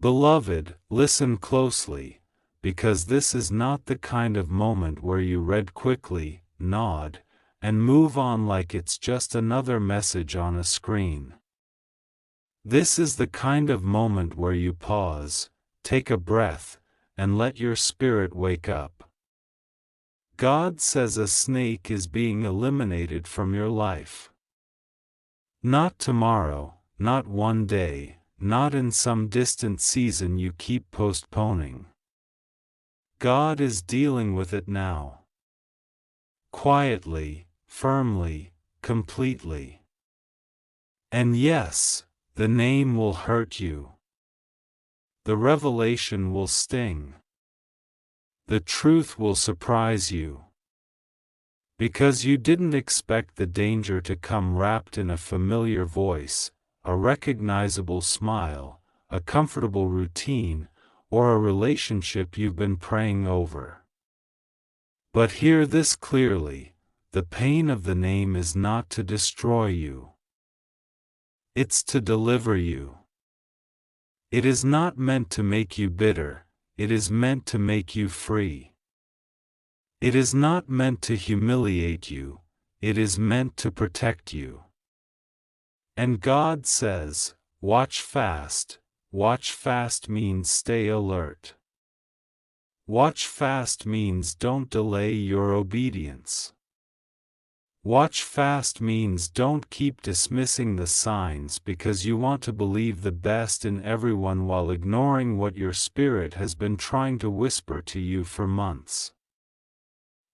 Beloved, listen closely, because this is not the kind of moment where you read quickly, nod, and move on like it's just another message on a screen. This is the kind of moment where you pause, take a breath, and let your spirit wake up. God says a snake is being eliminated from your life. Not tomorrow, not one day, not in some distant season you keep postponing. God is dealing with it now. Quietly, firmly, completely. And yes, the name will hurt you. The revelation will sting. The truth will surprise you. Because you didn't expect the danger to come wrapped in a familiar voice, a recognizable smile, a comfortable routine, or a relationship you've been praying over. But hear this clearly, the pain of the name is not to destroy you. It's to deliver you. It is not meant to make you bitter, it is meant to make you free. It is not meant to humiliate you, it is meant to protect you. And God says, watch fast. Watch fast means stay alert. Watch fast means don't delay your obedience. Watch fast means don't keep dismissing the signs because you want to believe the best in everyone while ignoring what your spirit has been trying to whisper to you for months.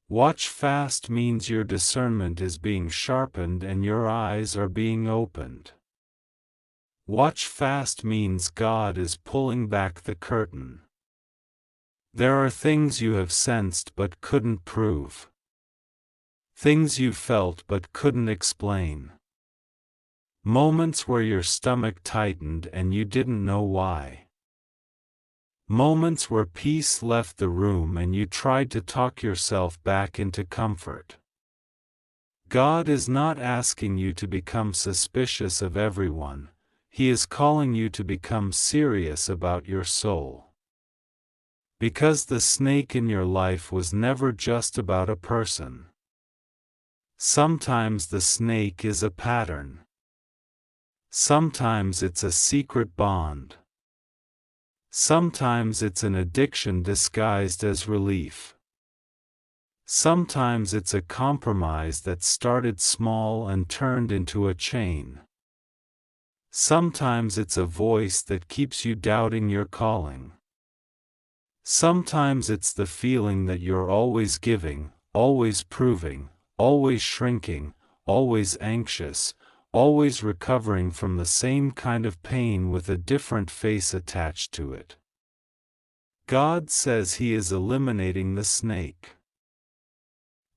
Watch fast means your discernment is being sharpened and your eyes are being opened. Watch fast means God is pulling back the curtain. There are things you have sensed but couldn't prove. Things you felt but couldn't explain. Moments where your stomach tightened and you didn't know why. Moments where peace left the room and you tried to talk yourself back into comfort. God is not asking you to become suspicious of everyone, He is calling you to become serious about your soul. Because the snake in your life was never just about a person. Sometimes the snake is a pattern. Sometimes it's a secret bond. Sometimes it's an addiction disguised as relief. Sometimes it's a compromise that started small and turned into a chain. Sometimes it's a voice that keeps you doubting your calling. Sometimes it's the feeling that you're always giving, always proving, always shrinking, always anxious, always recovering from the same kind of pain with a different face attached to it. God says He is eliminating the snake.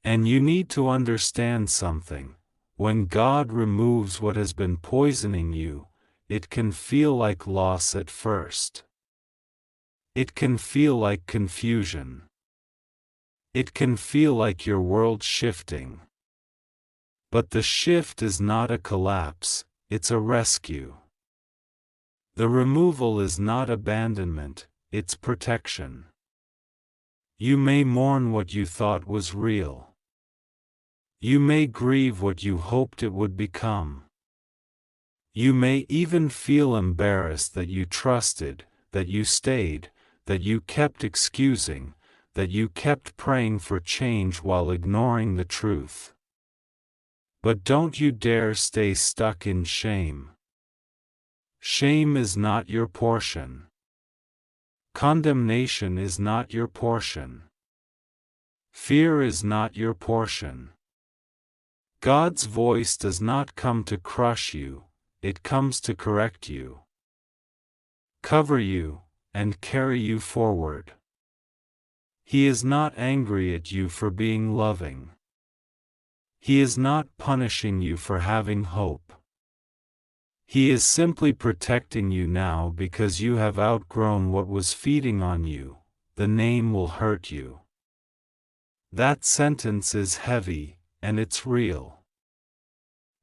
And you need to understand something. When God removes what has been poisoning you, it can feel like loss at first. It can feel like confusion. It can feel like your world shifting. But the shift is not a collapse, it's a rescue. The removal is not abandonment, it's protection. You may mourn what you thought was real. You may grieve what you hoped it would become. You may even feel embarrassed that you trusted, that you stayed, that you kept excusing, that you kept praying for change while ignoring the truth. But don't you dare stay stuck in shame. Shame is not your portion. Condemnation is not your portion. Fear is not your portion. God's voice does not come to crush you, it comes to correct you, cover you, and carry you forward. He is not angry at you for being loving. He is not punishing you for having hope. He is simply protecting you now because you have outgrown what was feeding on you. The name will hurt you. That sentence is heavy, and it's real.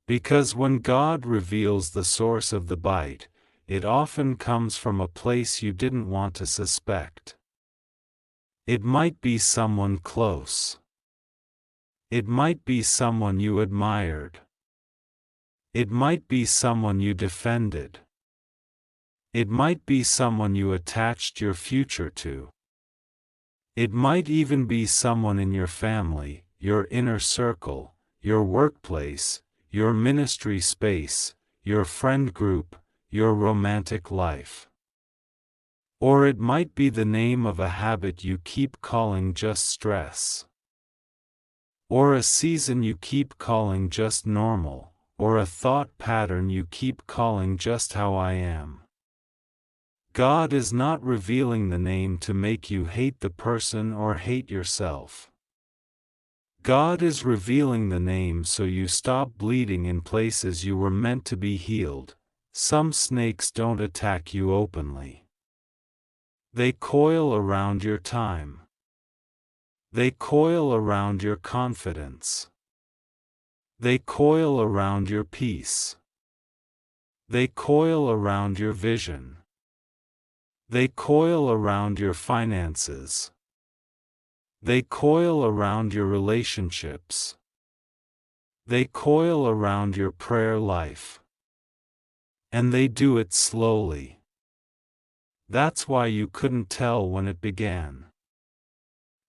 Because when God reveals the source of the bite, it often comes from a place you didn't want to suspect. It might be someone close. It might be someone you admired. It might be someone you defended. It might be someone you attached your future to. It might even be someone in your family, your inner circle, your workplace, your ministry space, your friend group, your romantic life. Or it might be the name of a habit you keep calling just stress. Or a season you keep calling just normal, or a thought pattern you keep calling just how I am. God is not revealing the name to make you hate the person or hate yourself. God is revealing the name so you stop bleeding in places you were meant to be healed. Some snakes don't attack you openly. They coil around your time. They coil around your confidence. They coil around your peace. They coil around your vision. They coil around your finances. They coil around your relationships. They coil around your prayer life. And they do it slowly. That's why you couldn't tell when it began.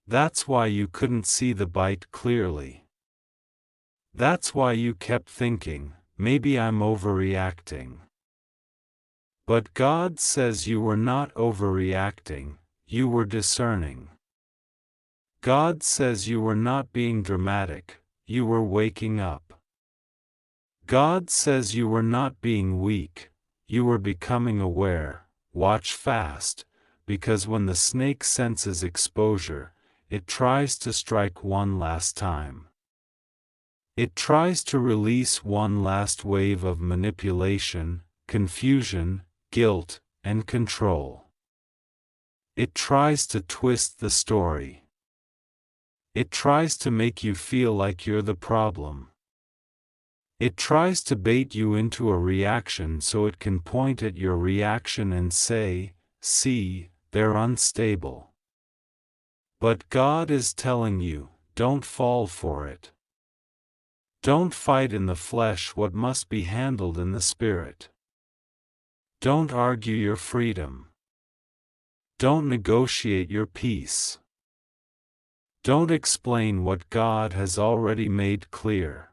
That's why you couldn't see the bite clearly. That's why you kept thinking, maybe I'm overreacting. But God says you were not overreacting, you were discerning. God says you were not being dramatic, you were waking up. God says you were not being weak, you were becoming aware. Watch fast, because when the snake senses exposure, it tries to strike one last time. It tries to release one last wave of manipulation, confusion, guilt, and control. It tries to twist the story. It tries to make you feel like you're the problem. It tries to bait you into a reaction so it can point at your reaction and say, "See, they're unstable." But God is telling you, don't fall for it. Don't fight in the flesh what must be handled in the spirit. Don't argue your freedom. Don't negotiate your peace. Don't explain what God has already made clear.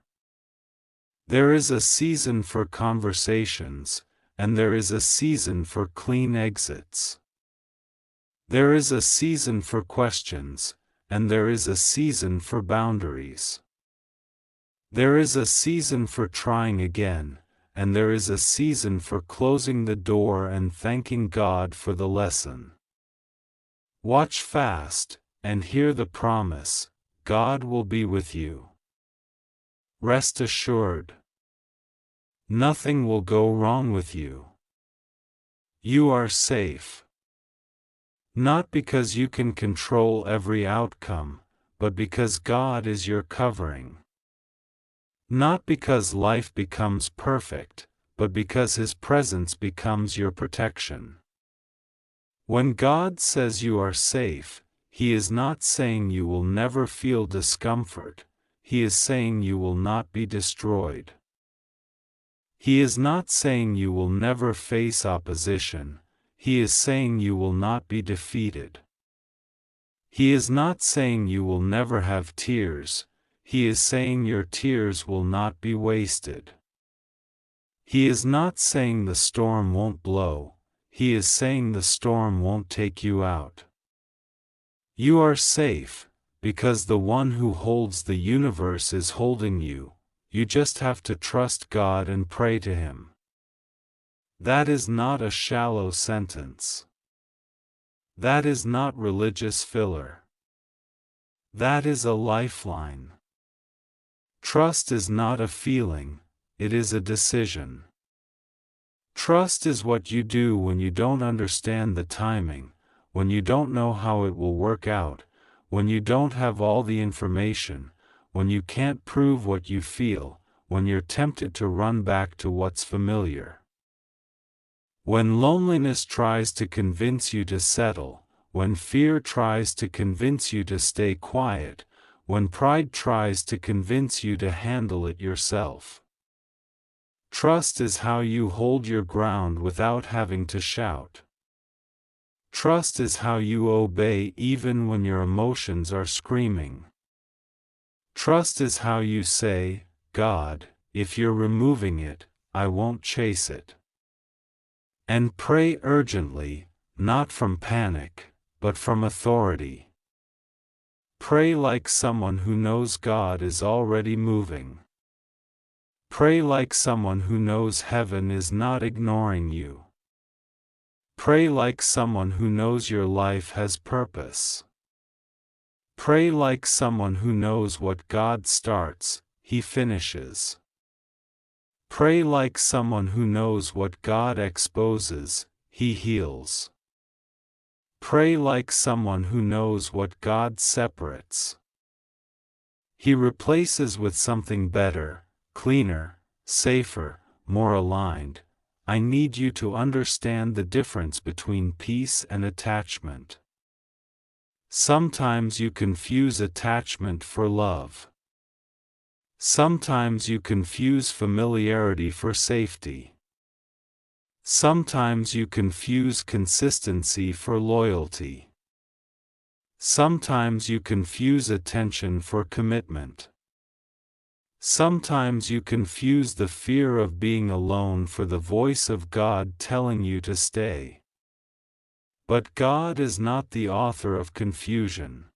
There is a season for conversations, and there is a season for clean exits. There is a season for questions, and there is a season for boundaries. There is a season for trying again, and there is a season for closing the door and thanking God for the lesson. Watch fast, and hear the promise, God will be with you. Rest assured. Nothing will go wrong with you. You are safe. Not because you can control every outcome, but because God is your covering. Not because life becomes perfect, but because His presence becomes your protection. When God says you are safe, He is not saying you will never feel discomfort, He is saying you will not be destroyed. He is not saying you will never face opposition, He is saying you will not be defeated. He is not saying you will never have tears, He is saying your tears will not be wasted. He is not saying the storm won't blow, He is saying the storm won't take you out. You are safe, because the one who holds the universe is holding you. You just have to trust God and pray to Him. That is not a shallow sentence. That is not religious filler. That is a lifeline. Trust is not a feeling, it is a decision. Trust is what you do when you don't understand the timing, when you don't know how it will work out, when you don't have all the information, when you can't prove what you feel, when you're tempted to run back to what's familiar. When loneliness tries to convince you to settle, when fear tries to convince you to stay quiet, when pride tries to convince you to handle it yourself. Trust is how you hold your ground without having to shout. Trust is how you obey even when your emotions are screaming. Trust is how you say, God, if you're removing it, I won't chase it. And pray urgently, not from panic, but from authority. Pray like someone who knows God is already moving. Pray like someone who knows heaven is not ignoring you. Pray like someone who knows your life has purpose. Pray like someone who knows what God starts, He finishes. Pray like someone who knows what God exposes, He heals. Pray like someone who knows what God separates, He replaces with something better, cleaner, safer, more aligned. I need you to understand the difference between peace and attachment. Sometimes you confuse attachment for love. Sometimes you confuse familiarity for safety. Sometimes you confuse consistency for loyalty. Sometimes you confuse attention for commitment. Sometimes you confuse the fear of being alone for the voice of God telling you to stay. But God is not the author of confusion.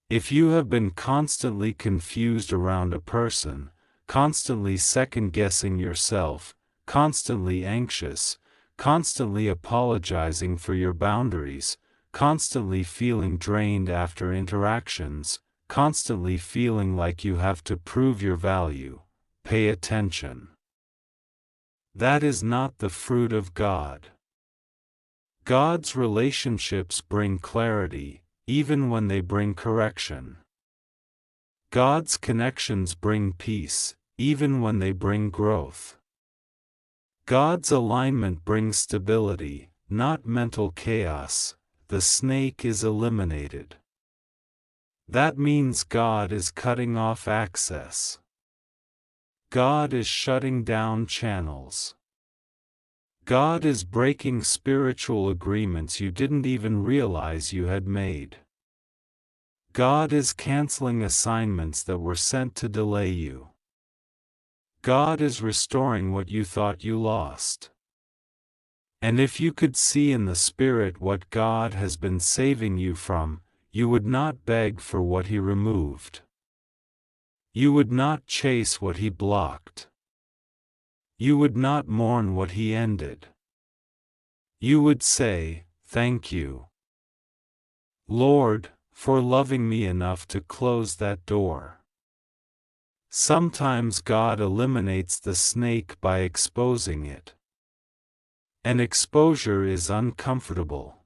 If you have been constantly confused around a person, constantly second-guessing yourself, constantly anxious, constantly apologizing for your boundaries, constantly feeling drained after interactions, constantly feeling like you have to prove your value, pay attention. That is not the fruit of God. God's relationships bring clarity, even when they bring correction. God's connections bring peace, even when they bring growth. God's alignment brings stability, not mental chaos. The snake is eliminated. That means God is cutting off access. God is shutting down channels. God is breaking spiritual agreements you didn't even realize you had made. God is canceling assignments that were sent to delay you. God is restoring what you thought you lost. And if you could see in the Spirit what God has been saving you from, you would not beg for what He removed. You would not chase what He blocked. You would not mourn what He ended. You would say, "Thank you, Lord, for loving me enough to close that door." Sometimes God eliminates the snake by exposing it. And exposure is uncomfortable.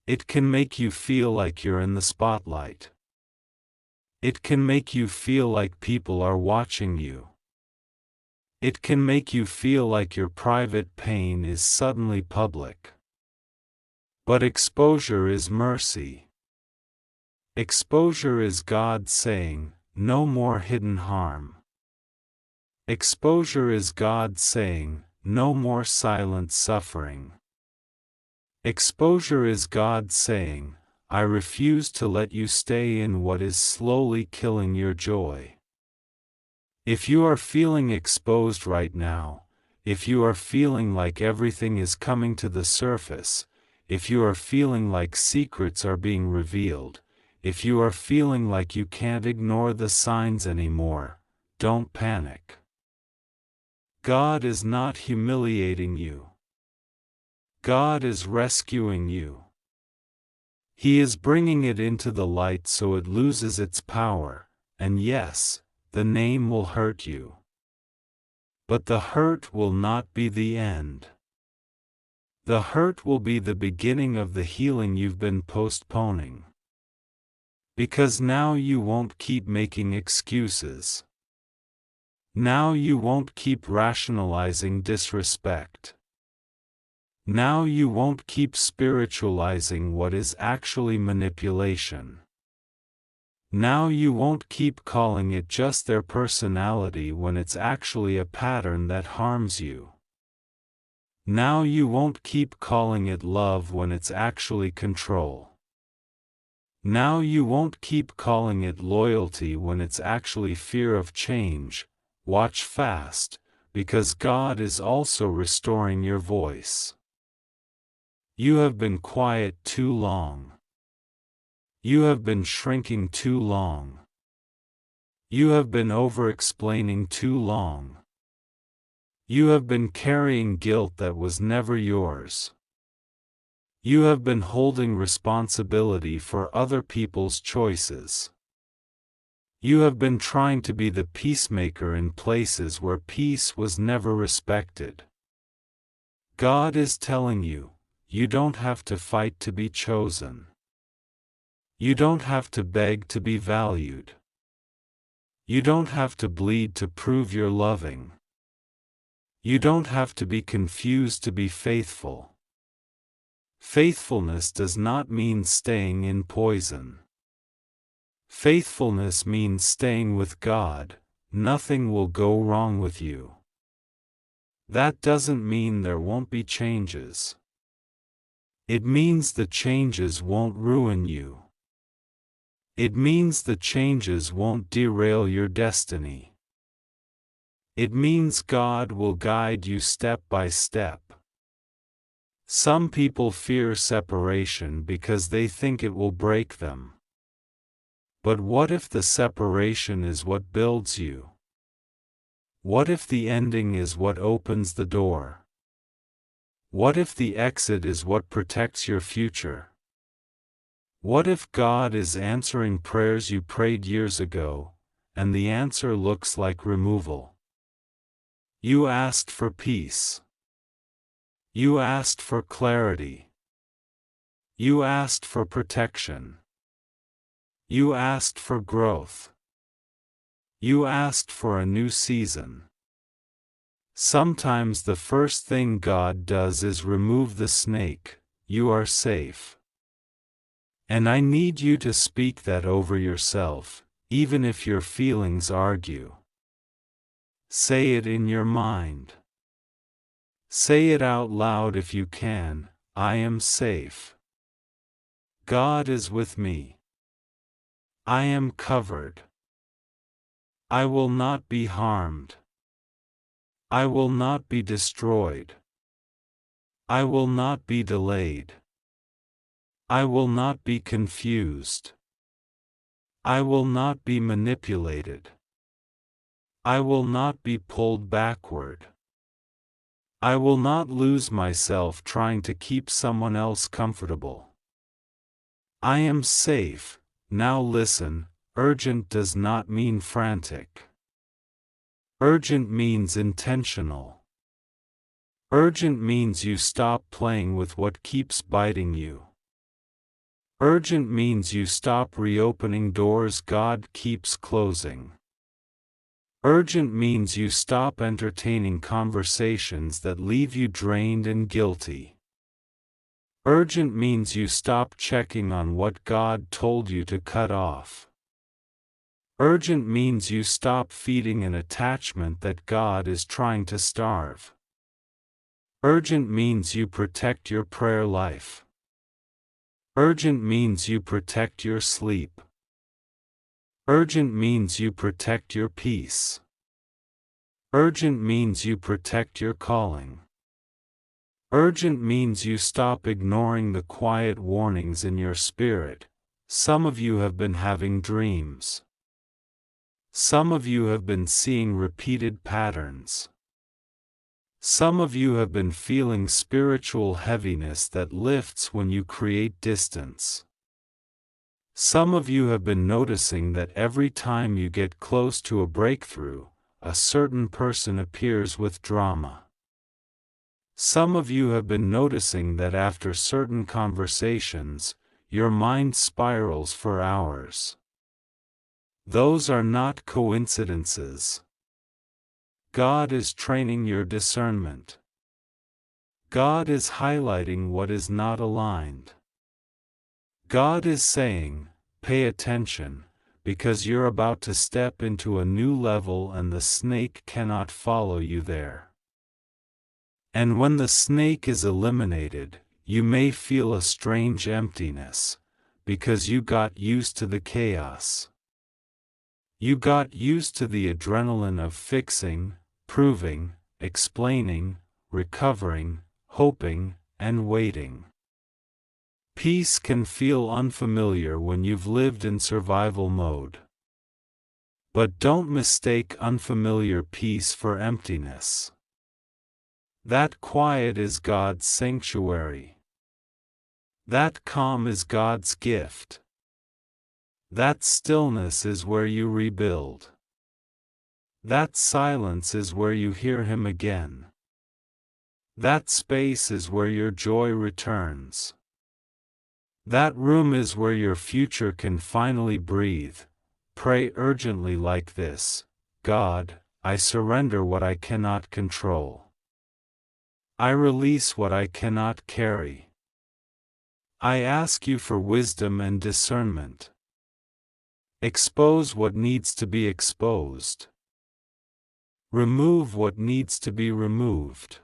It can make you feel like you're in the spotlight. It can make you feel like people are watching you. It can make you feel like your private pain is suddenly public. But exposure is mercy. Exposure is God saying, "No more hidden harm." Exposure is God saying, "No more silent suffering." Exposure is God saying, "I refuse to let you stay in what is slowly killing your joy." If you are feeling exposed right now, if you are feeling like everything is coming to the surface, if you are feeling like secrets are being revealed, if you are feeling like you can't ignore the signs anymore, don't panic. God is not humiliating you. God is rescuing you. He is bringing it into the light so it loses its power, and yes, the name will hurt you. But the hurt will not be the end. The hurt will be the beginning of the healing you've been postponing. Because now you won't keep making excuses. Now you won't keep rationalizing disrespect. Now you won't keep spiritualizing what is actually manipulation. Now you won't keep calling it just their personality when it's actually a pattern that harms you. Now you won't keep calling it love when it's actually control. Now you won't keep calling it loyalty when it's actually fear of change. Watch fast, because God is also restoring your voice. You have been quiet too long. You have been shrinking too long. You have been over-explaining too long. You have been carrying guilt that was never yours. You have been holding responsibility for other people's choices. You have been trying to be the peacemaker in places where peace was never respected. God is telling you, you don't have to fight to be chosen. You don't have to beg to be valued. You don't have to bleed to prove you're loving. You don't have to be confused to be faithful. Faithfulness does not mean staying in poison. Faithfulness means staying with God. Nothing will go wrong with you. That doesn't mean there won't be changes. It means the changes won't ruin you. It means the changes won't derail your destiny. It means God will guide you step by step. Some people fear separation because they think it will break them. But what if the separation is what builds you? What if the ending is what opens the door? What if the exit is what protects your future? What if God is answering prayers you prayed years ago, and the answer looks like removal? You asked for peace. You asked for clarity. You asked for protection. You asked for growth. You asked for a new season. Sometimes the first thing God does is remove the snake. You are safe. And I need you to speak that over yourself, even if your feelings argue. Say it in your mind. Say it out loud if you can. I am safe. God is with me. I am covered. I will not be harmed. I will not be destroyed. I will not be delayed. I will not be confused. I will not be manipulated. I will not be pulled backward. I will not lose myself trying to keep someone else comfortable. I am safe. Now listen, urgent does not mean frantic. Urgent means intentional. Urgent means you stop playing with what keeps biting you. Urgent means you stop reopening doors God keeps closing. Urgent means you stop entertaining conversations that leave you drained and guilty. Urgent means you stop checking on what God told you to cut off. Urgent means you stop feeding an attachment that God is trying to starve. Urgent means you protect your prayer life. Urgent means you protect your sleep. Urgent means you protect your peace. Urgent means you protect your calling. Urgent means you stop ignoring the quiet warnings in your spirit. Some of you have been having dreams. Some of you have been seeing repeated patterns. Some of you have been feeling spiritual heaviness that lifts when you create distance. Some of you have been noticing that every time you get close to a breakthrough, a certain person appears with drama. Some of you have been noticing that after certain conversations, your mind spirals for hours. Those are not coincidences. God is training your discernment. God is highlighting what is not aligned. God is saying, pay attention, because you're about to step into a new level and the snake cannot follow you there. And when the snake is eliminated, you may feel a strange emptiness, because you got used to the chaos. You got used to the adrenaline of fixing, proving, explaining, recovering, hoping, and waiting. Peace can feel unfamiliar when you've lived in survival mode. But don't mistake unfamiliar peace for emptiness. That quiet is God's sanctuary. That calm is God's gift. That stillness is where you rebuild. That silence is where you hear Him again. That space is where your joy returns. That room is where your future can finally breathe. Pray urgently like this: God, I surrender what I cannot control. I release what I cannot carry. I ask you for wisdom and discernment. Expose what needs to be exposed. Remove what needs to be removed.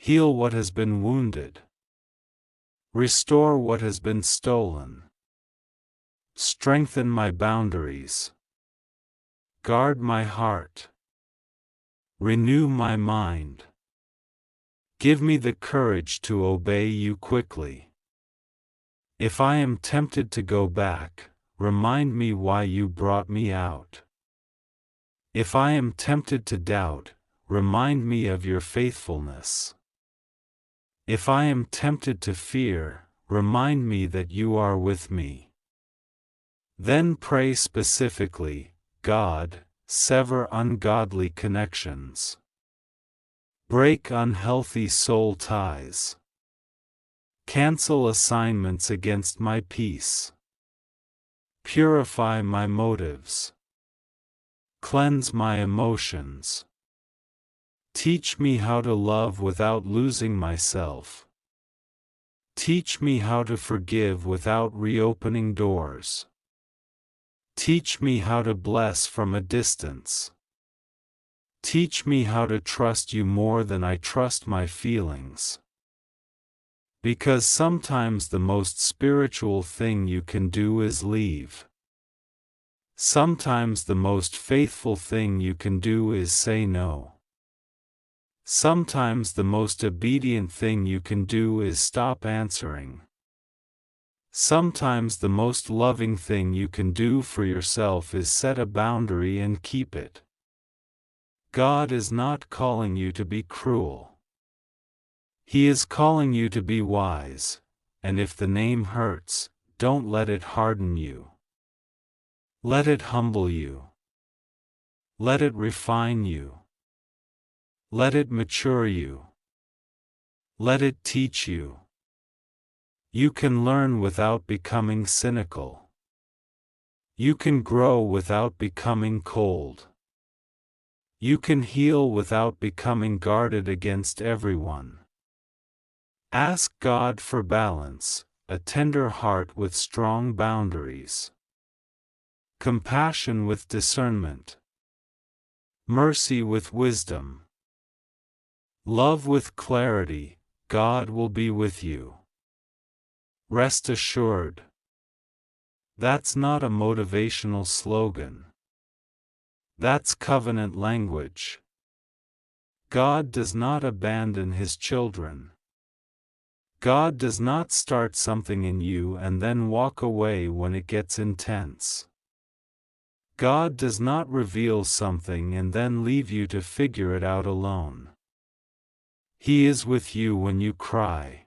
Heal what has been wounded. Restore what has been stolen. Strengthen my boundaries. Guard my heart. Renew my mind. Give me the courage to obey you quickly. If I am tempted to go back, remind me why you brought me out. If I am tempted to doubt, remind me of your faithfulness. If I am tempted to fear, remind me that you are with me. Then pray specifically, God, sever ungodly connections. Break unhealthy soul ties. Cancel assignments against my peace. Purify my motives. Cleanse my emotions. Teach me how to love without losing myself. Teach me how to forgive without reopening doors. Teach me how to bless from a distance. Teach me how to trust you more than I trust my feelings. Because sometimes the most spiritual thing you can do is leave. Sometimes the most faithful thing you can do is say no. Sometimes the most obedient thing you can do is stop answering. Sometimes the most loving thing you can do for yourself is set a boundary and keep it. God is not calling you to be cruel. He is calling you to be wise, and if the name hurts, don't let it harden you. Let it humble you. Let it refine you. Let it mature you. Let it teach you. You can learn without becoming cynical. You can grow without becoming cold. You can heal without becoming guarded against everyone. Ask God for balance, a tender heart with strong boundaries. Compassion with discernment. Mercy with wisdom. Love with clarity. God will be with you. Rest assured. That's not a motivational slogan. That's covenant language. God does not abandon His children. God does not start something in you and then walk away when it gets intense. God does not reveal something and then leave you to figure it out alone. He is with you when you cry.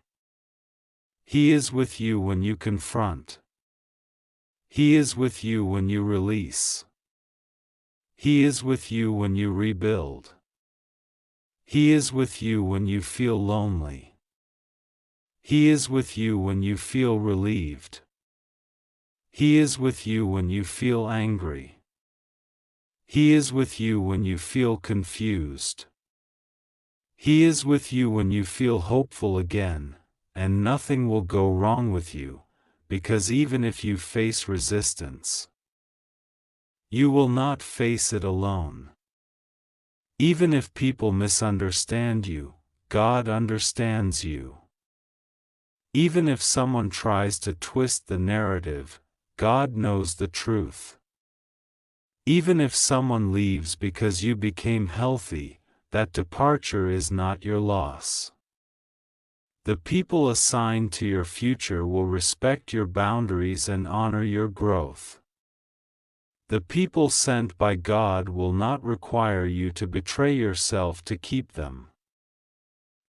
He is with you when you confront. He is with you when you release. He is with you when you rebuild. He is with you when you feel lonely. He is with you when you feel relieved. He is with you when you feel angry. He is with you when you feel confused. He is with you when you feel hopeful again, and nothing will go wrong with you, because even if you face resistance, you will not face it alone. Even if people misunderstand you, God understands you. Even if someone tries to twist the narrative, God knows the truth. Even if someone leaves because you became healthy, that departure is not your loss. The people assigned to your future will respect your boundaries and honor your growth. The people sent by God will not require you to betray yourself to keep them.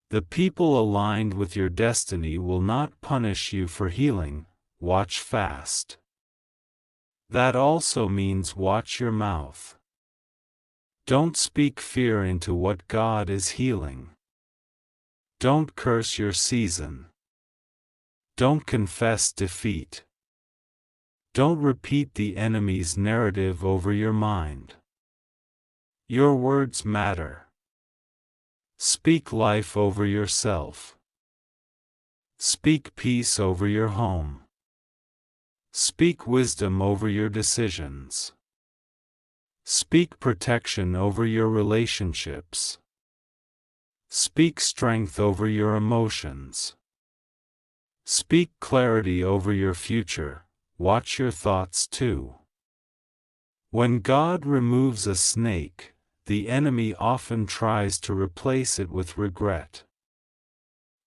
The people aligned with your destiny will not punish you for healing. Watch fast. That also means watch your mouth. Don't speak fear into what God is healing. Don't curse your season. Don't confess defeat. Don't repeat the enemy's narrative over your mind. Your words matter. Speak life over yourself. Speak peace over your home. Speak wisdom over your decisions. Speak protection over your relationships. Speak strength over your emotions. Speak clarity over your future. Watch your thoughts too. When God removes a snake, the enemy often tries to replace it with regret.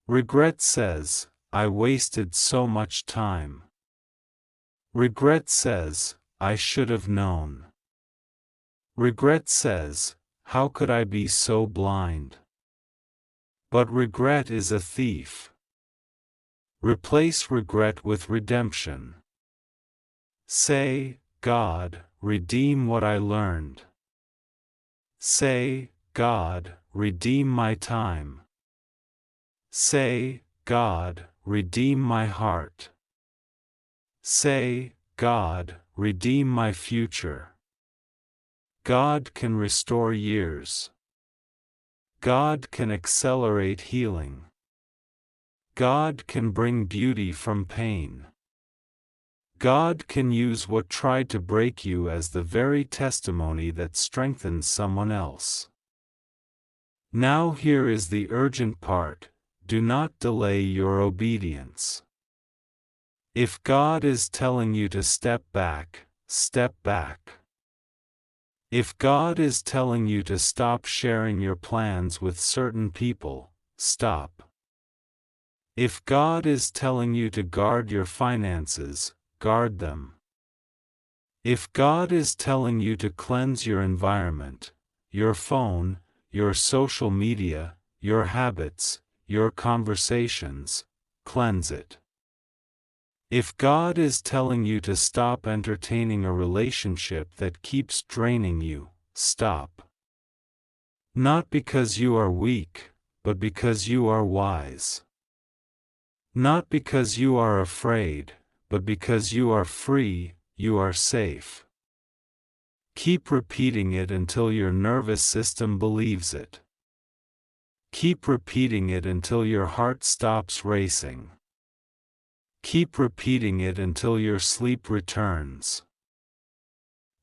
Regret says, I wasted so much time. Regret says, I should have known. Regret says, how could I be so blind? But regret is a thief. Replace regret with redemption. Say, God, redeem what I learned. Say, God, redeem my time. Say, God, redeem my heart. Say, God, redeem my future. God can restore years. God can accelerate healing. God can bring beauty from pain. God can use what tried to break you as the very testimony that strengthens someone else. Now here is the urgent part: do not delay your obedience. If God is telling you to step back, step back. If God is telling you to stop sharing your plans with certain people, stop. If God is telling you to guard your finances, guard them. If God is telling you to cleanse your environment, your phone, your social media, your habits, your conversations, cleanse it. If God is telling you to stop entertaining a relationship that keeps draining you, stop. Not because you are weak, but because you are wise. Not because you are afraid, but because you are free, you are safe. Keep repeating it until your nervous system believes it. Keep repeating it until your heart stops racing. Keep repeating it until your sleep returns.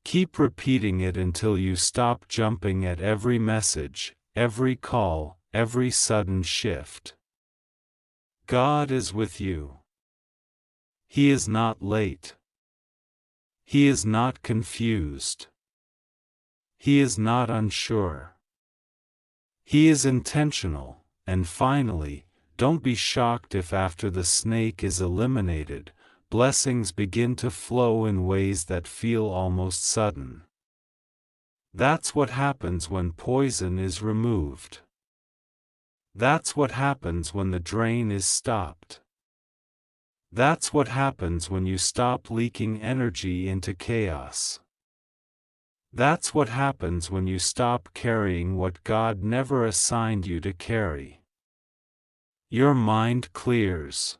Keep repeating it until you stop jumping at every message, every call, every sudden shift. God is with you. He is not late. He is not confused. He is not unsure. He is intentional. And finally, don't be shocked if after the snake is eliminated, blessings begin to flow in ways that feel almost sudden. That's what happens when poison is removed. That's what happens when the drain is stopped. That's what happens when you stop leaking energy into chaos. That's what happens when you stop carrying what God never assigned you to carry. Your mind clears.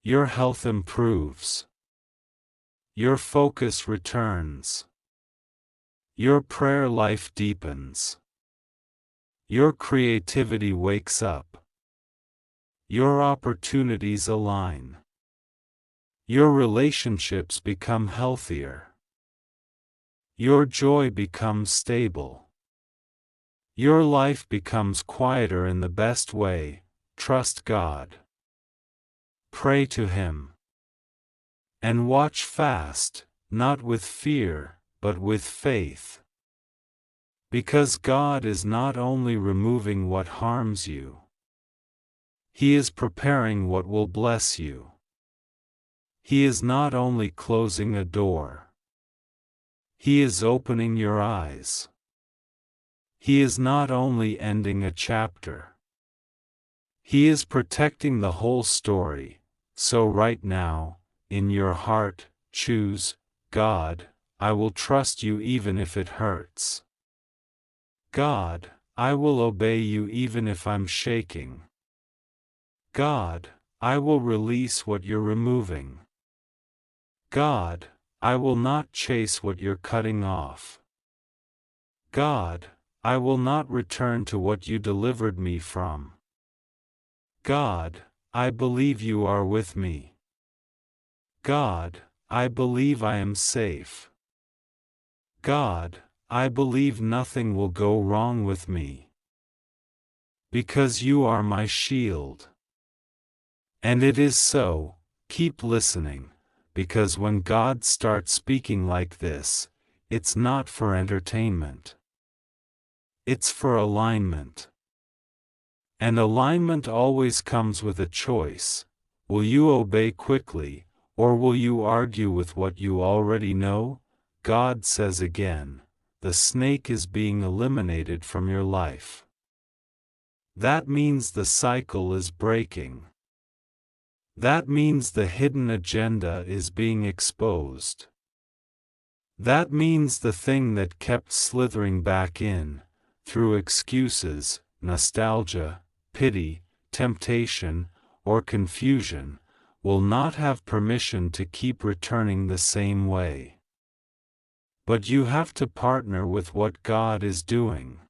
Your health improves. Your focus returns. Your prayer life deepens. Your creativity wakes up. Your opportunities align. Your relationships become healthier. Your joy becomes stable. Your life becomes quieter in the best way. Trust God. Pray to Him. And watch fast, not with fear, but with faith. Because God is not only removing what harms you, He is preparing what will bless you. He is not only closing a door, He is opening your eyes. He is not only ending a chapter, He is protecting the whole story. So right now, in your heart, choose, God, I will trust you even if it hurts. God, I will obey you even if I'm shaking. God, I will release what you're removing. God, I will not chase what you're cutting off. God, I will not return to what you delivered me from. God, I believe you are with me. God, I believe I am safe. God, I believe nothing will go wrong with me. Because you are my shield. And it is so. Keep listening, because when God starts speaking like this, it's not for entertainment. It's for alignment. And alignment always comes with a choice. Will you obey quickly, or will you argue with what you already know? God says again, the snake is being eliminated from your life. That means the cycle is breaking. That means the hidden agenda is being exposed. That means the thing that kept slithering back in, through excuses, nostalgia, pity, temptation, or confusion, will not have permission to keep returning the same way. But you have to partner with what God is doing.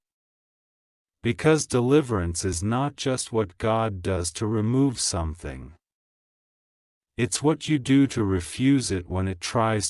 Because deliverance is not just what God does to remove something. It's what you do to refuse it when it tries